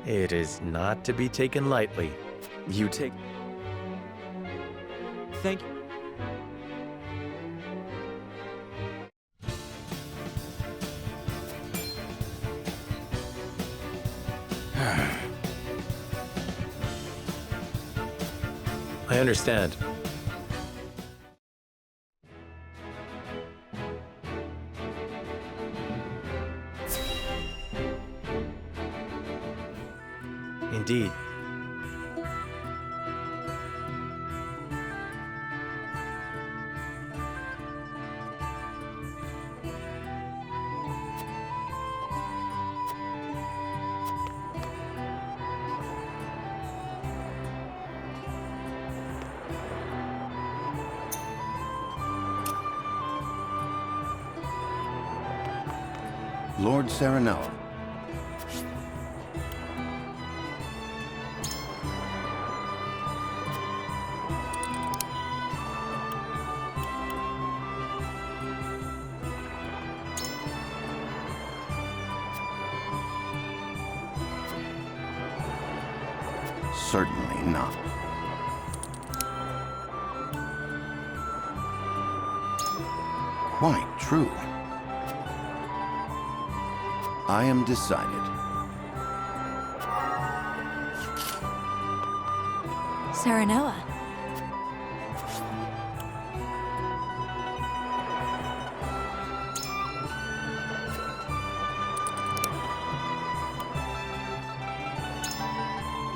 It is not to be taken lightly. You take... Thank you. I understand. Indeed. Lord Serenella. Certainly not. Quite true. I am decided. Serenoa.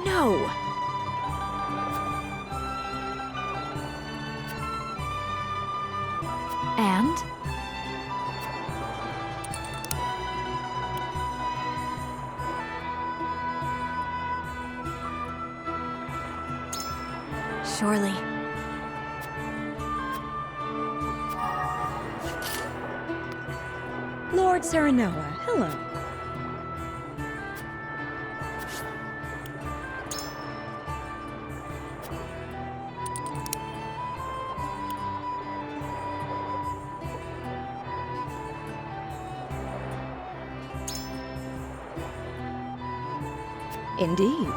No. And? Surely. Lord Serenoa, hello. Indeed.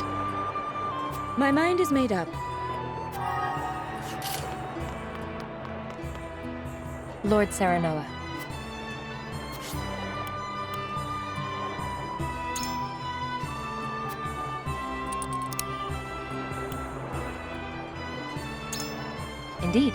My mind is made up. Lord Serenoa. Indeed.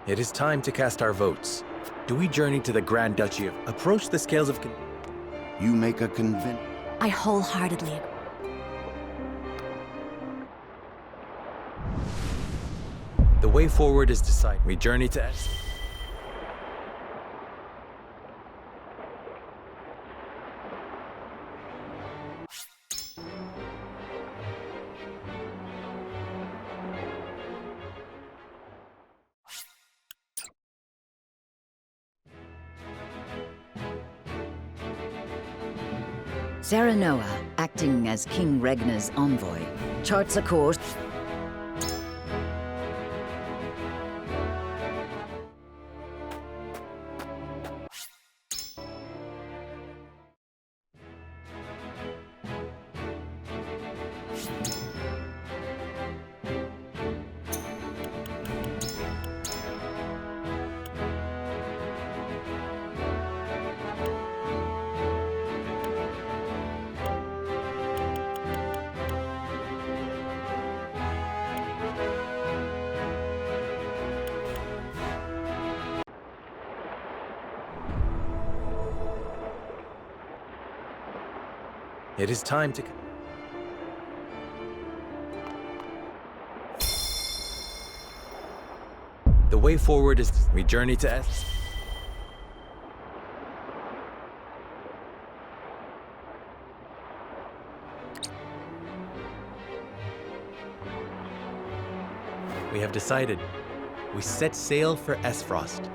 It is time to cast our votes. Do we journey to the Grand Duchy of... Approach the scales of... You make a convincing... I wholeheartedly agree. The way forward is decided. We journey to... Serenoa, acting as King Regnar's envoy, charts a course. It is time to... The way forward is... We journey to Aesfrost. We have decided. We set sail for Aesfrost.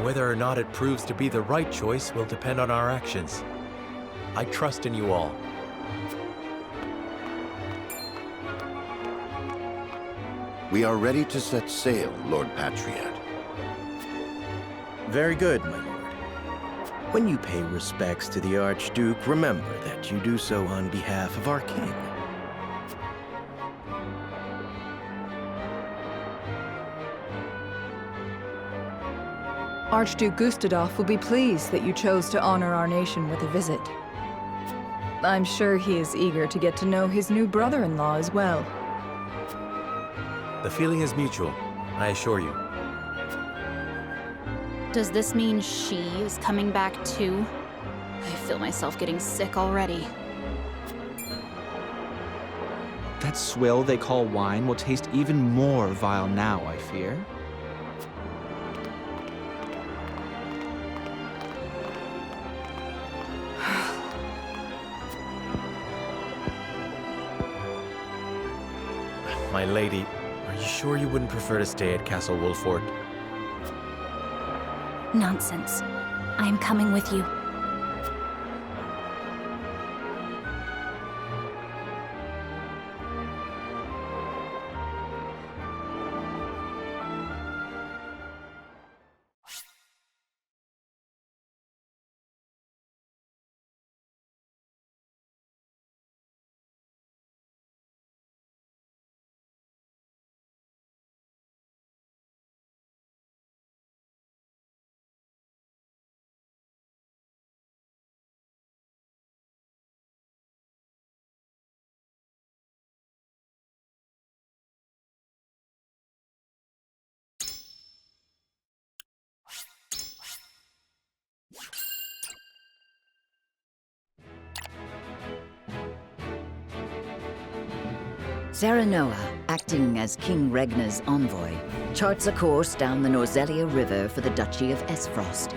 Whether or not it proves to be the right choice will depend on our actions. I trust in you all. We are ready to set sail, Lord Patriot. Very good, my lord. When you pay respects to the Archduke, remember that you do so on behalf of our king. Archduke Gustadolf will be pleased that you chose to honor our nation with a visit. I'm sure he is eager to get to know his new brother-in-law as well. The feeling is mutual, I assure you. Does this mean she is coming back too? I feel myself getting sick already. That swill they call wine will taste even more vile now, I fear. My lady, are you sure you wouldn't prefer to stay at Castle Wolford? Nonsense. I am coming with you. Serenoa, acting as King Regnar's envoy, charts a course down the Norzelia River for the Duchy of Aesfrost.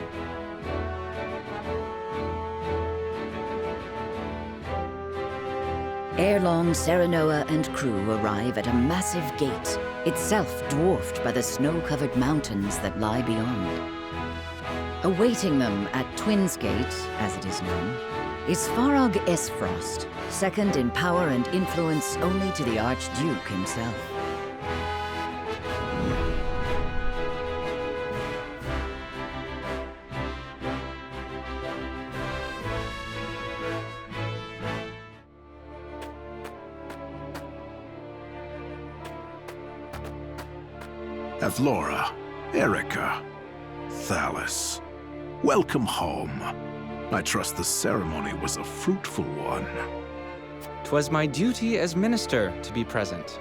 Ere long, Serenoa and crew arrive at a massive gate, itself dwarfed by the snow-covered mountains that lie beyond. Awaiting them at Twins Gate, as it is known, is Farog Aesfrost, second in power and influence only to the Archduke himself. Avlora, Erica, Thalis, welcome home. I trust the ceremony was a fruitful one. 'Twas my duty as minister to be present.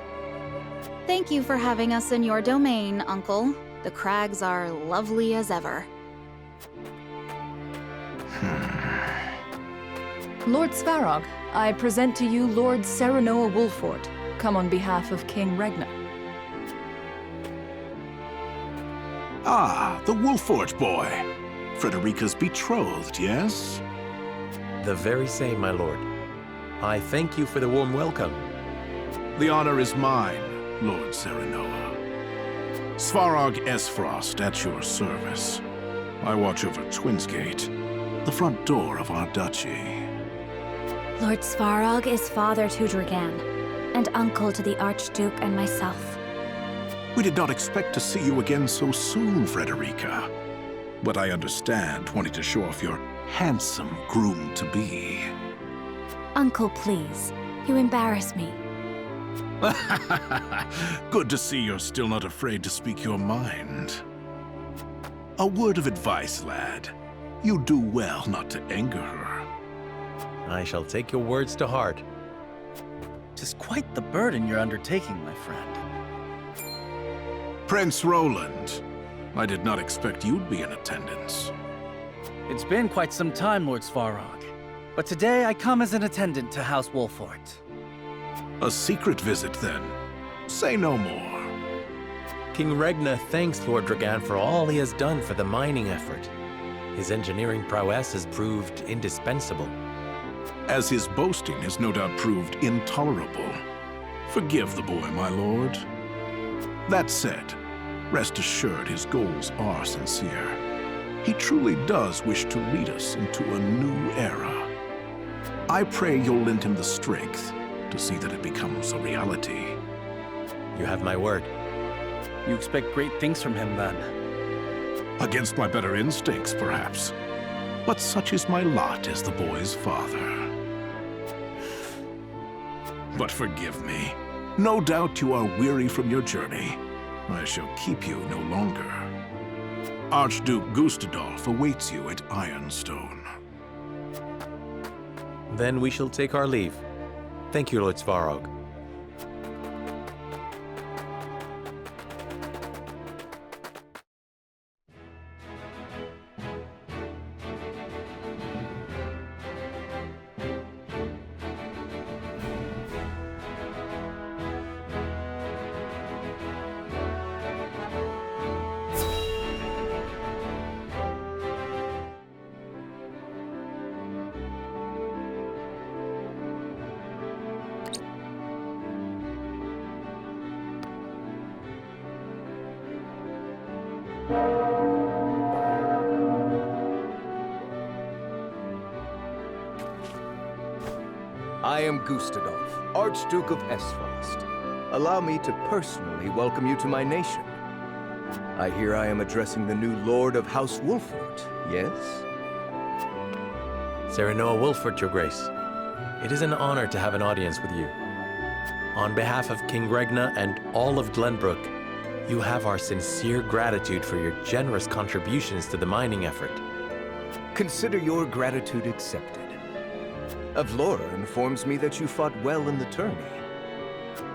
Thank you for having us in your domain, Uncle. The crags are lovely as ever. Lord Svarog, I present to you Lord Serenoa Wolfort, come on behalf of King Regnar. Ah, the Wolfort boy. Frederica's betrothed, yes? The very same, my lord. I thank you for the warm welcome. The honor is mine, Lord Serenoa. Svarog Aesfrost at your service. I watch over Twins Gate, the front door of our duchy. Lord Svarog is father to Dragan, and uncle to the Archduke and myself. We did not expect to see you again so soon, Frederica. But I understand wanting to show off your handsome groom-to-be. Uncle, please. You embarrass me. Good to see you're still not afraid to speak your mind. A word of advice, lad. You do well not to anger her. I shall take your words to heart. 'Tis quite the burden you're undertaking, my friend. Prince Roland, I did not expect you'd be in attendance. It's been quite some time, Lord Svarog. But today I come as an attendant to House Wolfort. A secret visit, then. Say no more. King Regnar thanks Lord Dragan for all he has done for the mining effort. His engineering prowess has proved indispensable. As his boasting has no doubt proved intolerable. Forgive the boy, my lord. That said, rest assured his goals are sincere. He truly does wish to lead us into a new era. I pray you'll lend him the strength to see that it becomes a reality. You have my word. You expect great things from him, then? Against my better instincts, perhaps. But such is my lot as the boy's father. But forgive me. No doubt you are weary from your journey. I shall keep you no longer. Archduke Gustadolf awaits you at Ironstone. Then we shall take our leave. Thank you, Lord Svarog. I am Gustadolf, Archduke of Aesfrost. Allow me to personally welcome you to my nation. I hear I am addressing the new Lord of House Wolfort, yes? Serenoa Wolfort, Your Grace. It is an honor to have an audience with you. On behalf of King Regna and all of Glenbrook, you have our sincere gratitude for your generous contributions to the mining effort. Consider your gratitude accepted. Avlora informs me that you fought well in the tourney.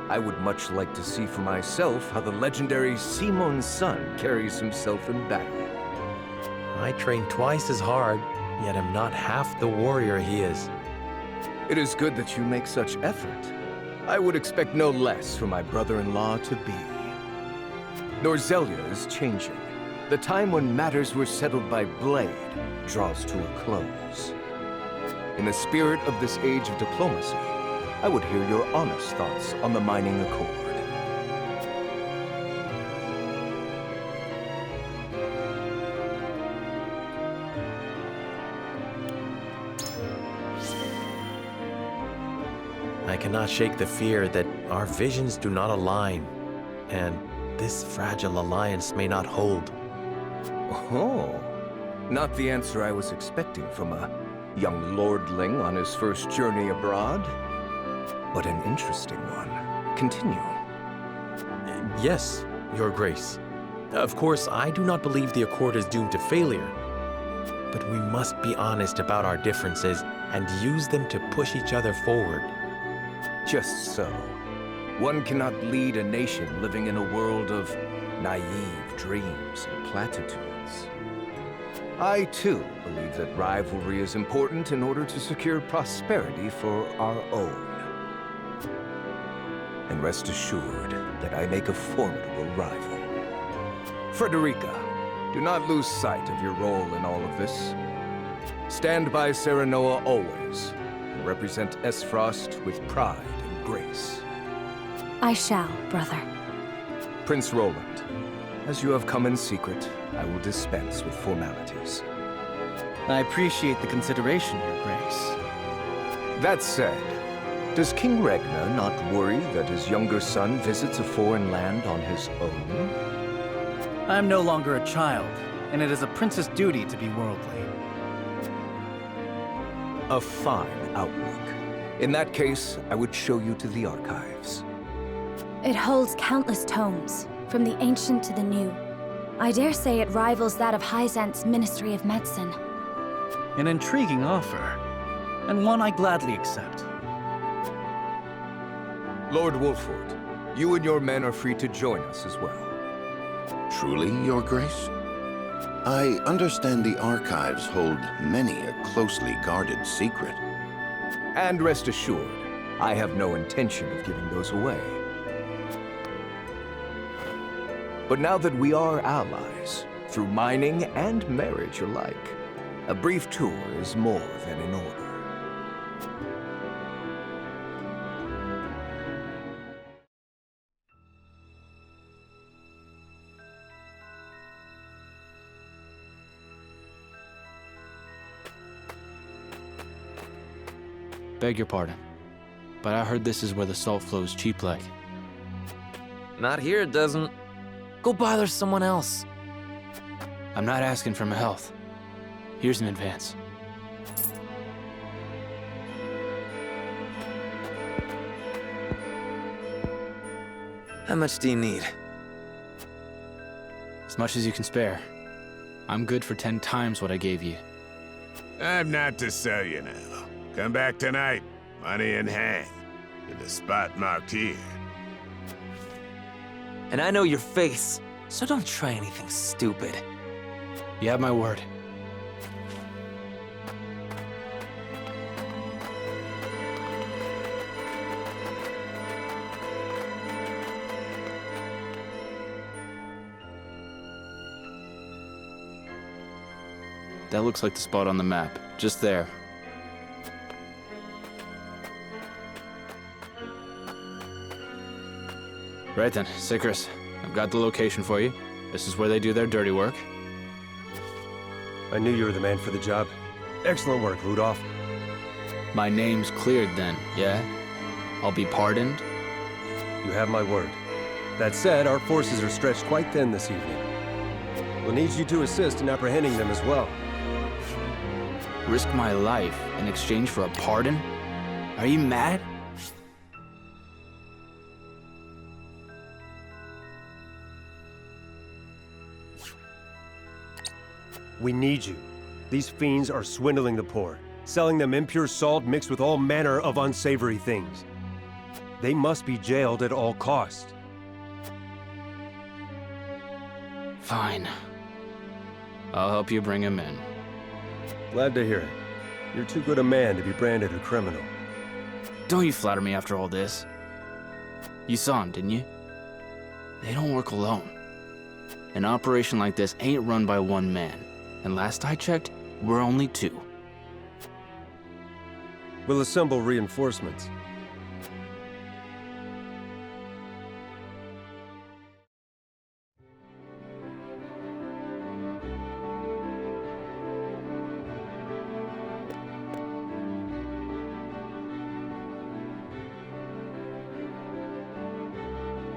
I would much like to see for myself how the legendary Simon's son carries himself in battle. I train twice as hard, yet am not half the warrior he is. It is good that you make such effort. I would expect no less from my brother-in-law to be. Norzelia is changing. The time when matters were settled by blade draws to a close. In the spirit of this age of diplomacy, I would hear your honest thoughts on the mining accord. I cannot shake the fear that our visions do not align, and this fragile alliance may not hold. Oh, not the answer I was expecting from a young lordling on his first journey abroad, but an interesting one. Continue. Yes, Your Grace. Of course, I do not believe the Accord is doomed to failure, but we must be honest about our differences and use them to push each other forward. Just so. One cannot lead a nation living in a world of naive dreams and platitudes. I, too, believe that rivalry is important in order to secure prosperity for our own. And rest assured that I make a formidable rival. Frederica, do not lose sight of your role in all of this. Stand by Serenoa always, and represent Aesfrost with pride and grace. I shall, brother. Prince Roland, as you have come in secret, I will dispense with formalities. I appreciate the consideration, Your Grace. That said, does King Regna not worry that his younger son visits a foreign land on his own? I am no longer a child, and it is a prince's duty to be worldly. A fine outlook. In that case, I would show you to the archives. It holds countless tomes, from the ancient to the new. I dare say it rivals that of Hyzant's Ministry of Medicine. An intriguing offer, and one I gladly accept. Lord Wolfort, you and your men are free to join us as well. Truly, Your Grace? I understand the archives hold many a closely guarded secret. And rest assured, I have no intention of giving those away. But now that we are allies, through mining and marriage alike, a brief tour is more than in order. Beg your pardon, but I heard this is where the salt flows cheap like. Not here, it doesn't. Go bother someone else. I'm not asking for my health. Here's an advance. How much do you need? As much as you can spare. I'm good for 10 times what I gave you. I'm not to sell you now. Come back tonight, money in hand, in the spot marked here. And I know your face, so don't try anything stupid. You have my word. That looks like the spot on the map, just there. Right then, Sikris, I've got the location for you. This is where they do their dirty work. I knew you were the man for the job. Excellent work, Rudolph. My name's cleared then, yeah? I'll be pardoned? You have my word. That said, our forces are stretched quite thin this evening. We'll need you to assist in apprehending them as well. Risk my life in exchange for a pardon? Are you mad? We need you. These fiends are swindling the poor, selling them impure salt mixed with all manner of unsavory things. They must be jailed at all costs. Fine. I'll help you bring him in. Glad to hear it. You're too good a man to be branded a criminal. Don't you flatter me after all this. You saw him, didn't you? They don't work alone. An operation like this ain't run by one man. And last I checked, we're only 2. We'll assemble reinforcements.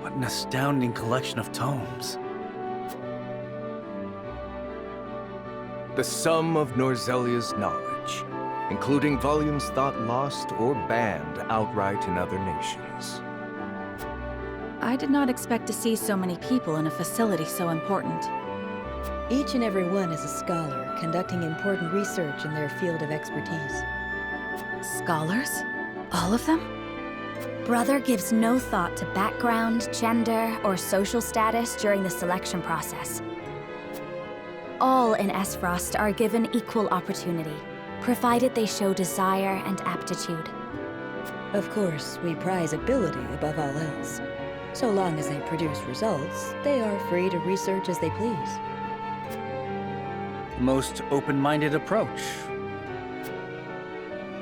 What an astounding collection of tomes. The sum of Norzelia's knowledge, including volumes thought lost or banned outright in other nations. I did not expect to see so many people in a facility so important. Each and every one is a scholar, conducting important research in their field of expertise. Scholars? All of them? Brother gives no thought to background, gender, or social status during the selection process. All in Aesfrost are given equal opportunity, provided they show desire and aptitude. Of course, we prize ability above all else. So long as they produce results, they are free to research as they please. Most open-minded approach.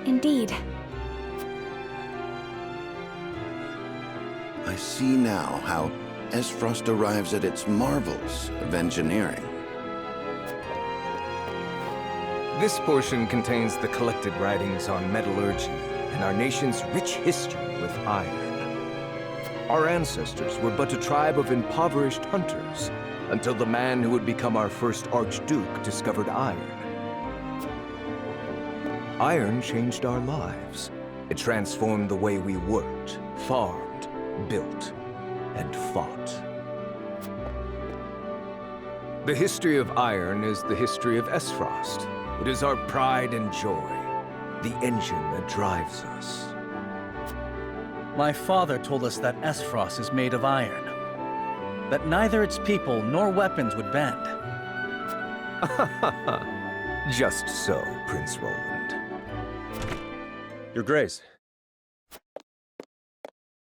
Indeed. I see now how Aesfrost arrives at its marvels of engineering. This portion contains the collected writings on metallurgy and our nation's rich history with iron. Our ancestors were but a tribe of impoverished hunters until the man who would become our first Archduke discovered iron. Iron changed our lives. It transformed the way we worked, farmed, built, and fought. The history of iron is the history of Aesfrost. It is our pride and joy, the engine that drives us. My father told us that Aesfrost is made of iron, that neither its people nor weapons would bend. Just so, Prince Roland. Your Grace.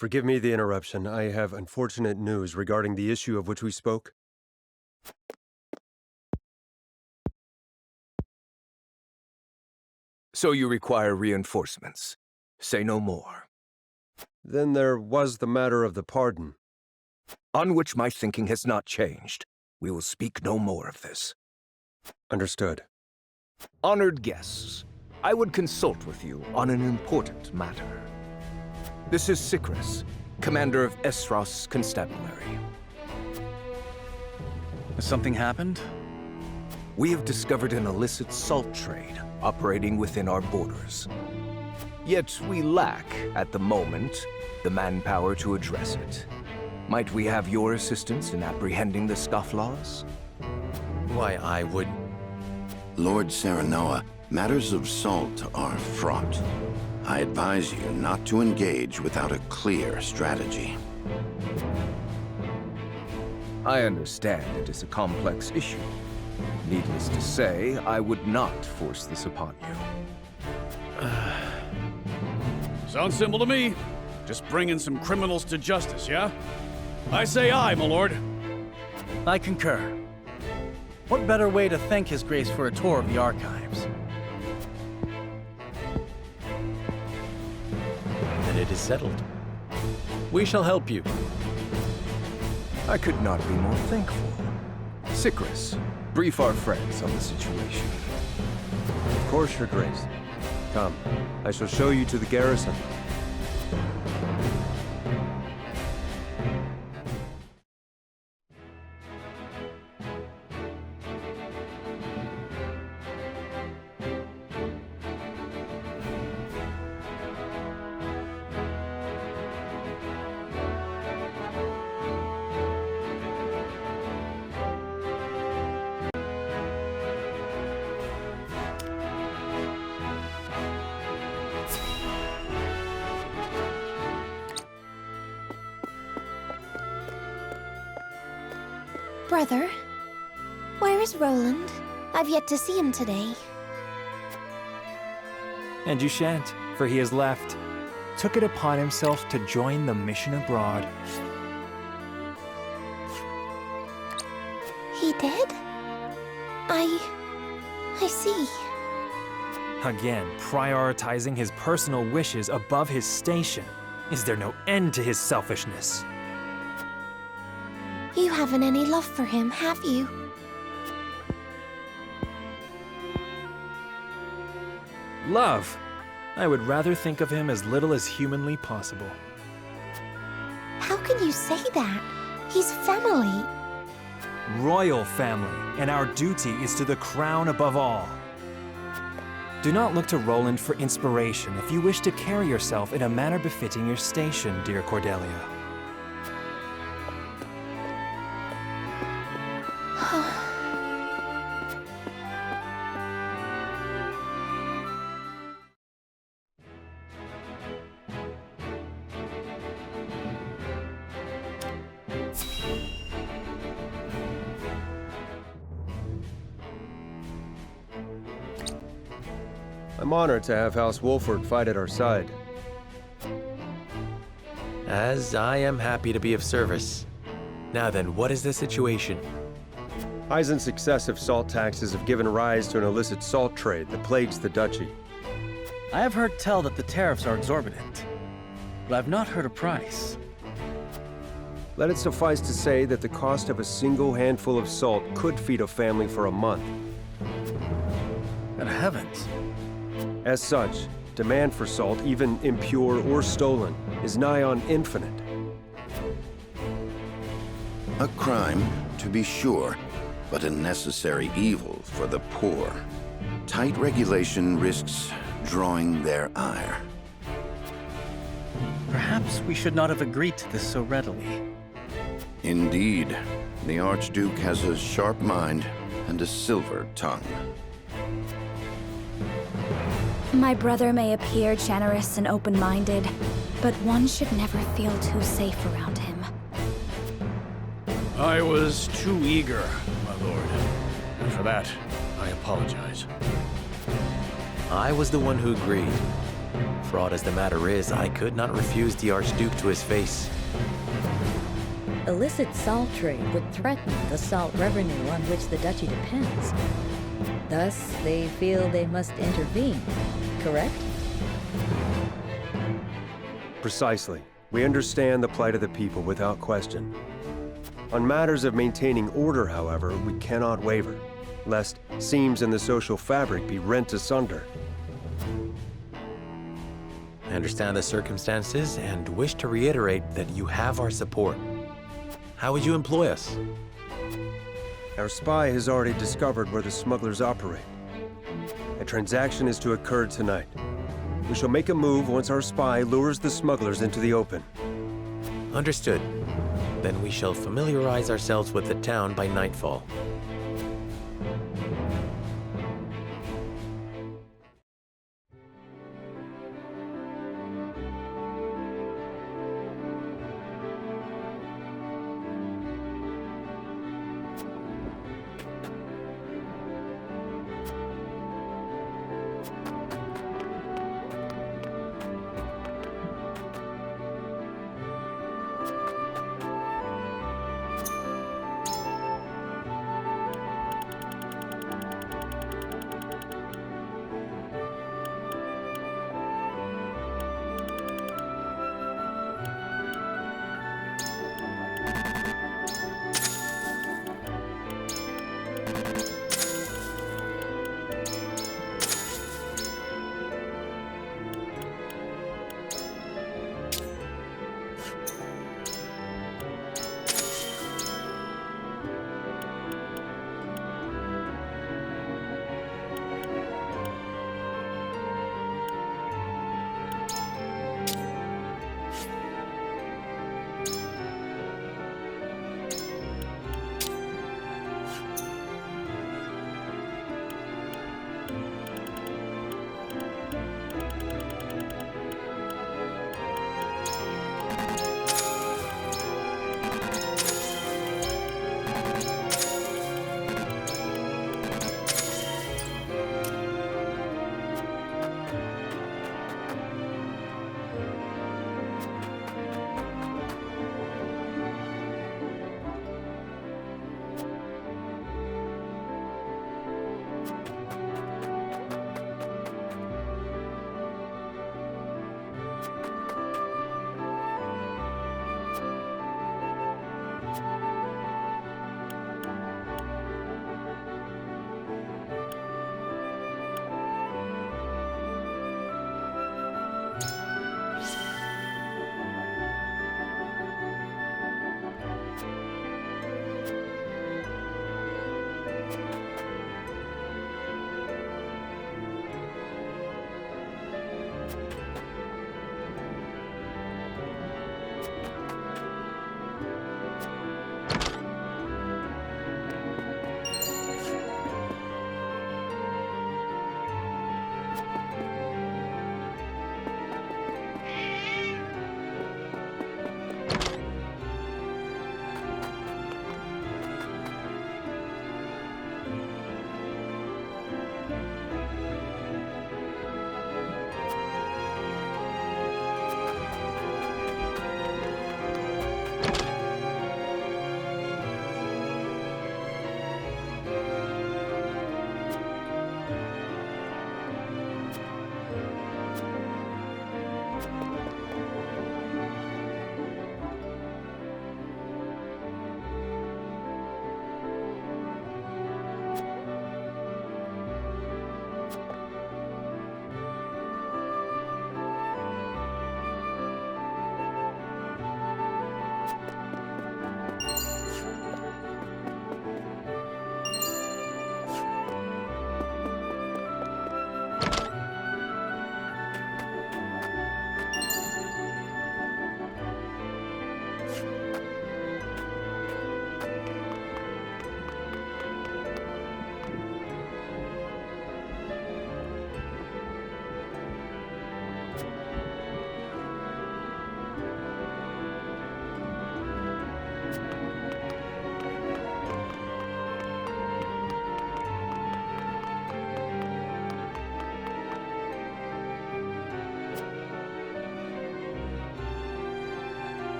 Forgive me the interruption. I have unfortunate news regarding the issue of which we spoke. So you require reinforcements. Say no more. Then there was the matter of the pardon. On which my thinking has not changed. We will speak no more of this. Understood. Honored guests, I would consult with you on an important matter. This is Sycris, commander of Aesfrost's constabulary. Has something happened? We have discovered an illicit salt trade operating within our borders. Yet we lack, at the moment, the manpower to address it. Might we have your assistance in apprehending the scofflaws? Why, I would... Lord Serenoa, matters of salt are fraught. I advise you not to engage without a clear strategy. I understand it is a complex issue. Needless to say, I would not force this upon you. Sounds simple to me. Just bringing some criminals to justice, yeah? I say aye, my lord. I concur. What better way to thank His Grace for a tour of the archives? Then it is settled. We shall help you. I could not be more thankful. Sycris, brief our friends on the situation. Of course, Your Grace. Come, I shall show you to the garrison. Brother, where is Roland? I've yet to see him today. And you shan't, for he has left. Took it upon himself to join the mission abroad. He did? I see. Again, prioritizing his personal wishes above his station. Is there no end to his selfishness? You haven't any love for him, have you? Love? I would rather think of him as little as humanly possible. How can you say that? He's family. Royal family, and our duty is to the crown above all. Do not look to Roland for inspiration if you wish to carry yourself in a manner befitting your station, dear Cordelia. I'm honored to have House Wolford fight at our side. As I am happy to be of service. Now then, what is the situation? Eisen's excessive salt taxes have given rise to an illicit salt trade that plagues the duchy. I have heard tell that the tariffs are exorbitant, but I've not heard a price. Let it suffice to say that the cost of a single handful of salt could feed a family for a month. Good heavens. As such, demand for salt, even impure or stolen, is nigh on infinite. A crime, to be sure, but a necessary evil for the poor. Tight regulation risks drawing their ire. Perhaps we should not have agreed to this so readily. Indeed, the Archduke has a sharp mind and a silver tongue. My brother may appear generous and open-minded, but one should never feel too safe around him. I was too eager, my lord. And for that, I apologize. I was the one who agreed. Fraught as the matter is, I could not refuse the Archduke to his face. Illicit salt trade would threaten the salt revenue on which the duchy depends. Thus, they feel they must intervene, correct? Precisely. We understand the plight of the people without question. On matters of maintaining order, however, we cannot waver, lest seams in the social fabric be rent asunder. understand the circumstances and wish to reiterate that you have our support. How would you employ us? Our spy has already discovered where the smugglers operate. A transaction is to occur tonight. We shall make a move once our spy lures the smugglers into the open. Understood. Then we shall familiarize ourselves with the town by nightfall.